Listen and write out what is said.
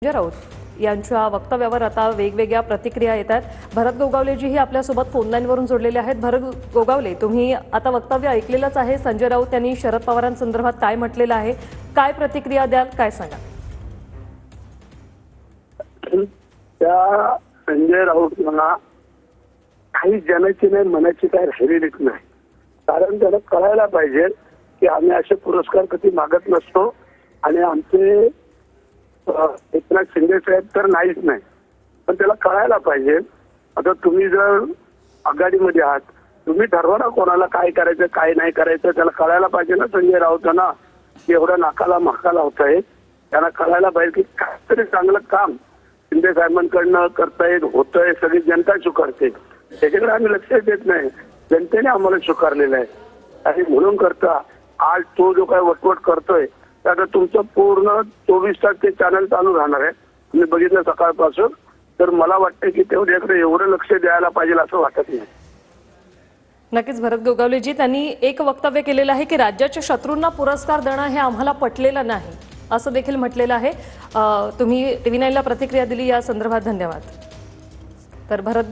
संजय राऊत यांच्या वक्तव्यावर आता वेगवेगळ्या प्रतिक्रिया येत आहेत। भरत गोगावलेजीही आपल्यासोबत फोन लाईनवरून जोडलेले आहेत। भरत गोगावले, तुम्ही आता वक्तव्य ऐकलेलंच आहे। संजय राऊत यांनी शरद पवारांसंदर्भात काय म्हटलेलं आहे, काय प्रतिक्रिया द्याल, काय सांगा? त्या संजय राऊत यांना काही जनाची नाही, मनाची काय राहिलेलीच नाही। कारण त्याला कळायला पाहिजे की आम्ही असे पुरस्कार कधी मागत नसतो आणि आमचे एकनाथ शिंदे साहेब तर नाहीच नाही, पण त्याला कळायला पाहिजे। आता तुम्ही जर आघाडीमध्ये आहात, तुम्ही ठरवा ना कोणाला काय करायचं काय नाही करायचं, त्याला कळायला पाहिजे ना। संजय राऊतांना एवढं नाकाला माकाला होत आहे, त्यांना कळायला पाहिजे की काहीतरी चांगलं काम शिंदे साहेबांकडनं करतायत, होतंय, सगळी जनता स्वीकारते, त्याच्याकडे आम्ही लक्ष देत नाही। जनतेने आम्हाला स्वीकारलेलं आहे आणि म्हणून करता आज तो जो काय वटवट करतोय त्यात तुमचं पूर्ण 24 तास ते चॅनल चालू राहणार आहे। मी बघितलं सकाळपासून, तर मला वाटतं की तेवढ्याकडे एवढं लक्ष द्यायला पाहिजे असं वाटत नाही। नक्कीच भरत गोगावलेजी, त्यांनी एक वक्तव्य केलेलं आहे की राज्याच्या शत्रूंना पुरस्कार देणं हे आम्हाला पटलेलं नाही, असं देखील म्हटलेलं आहे। तुम्ही TV9 ला प्रतिक्रिया दिली या संदर्भात धन्यवाद। तर भरत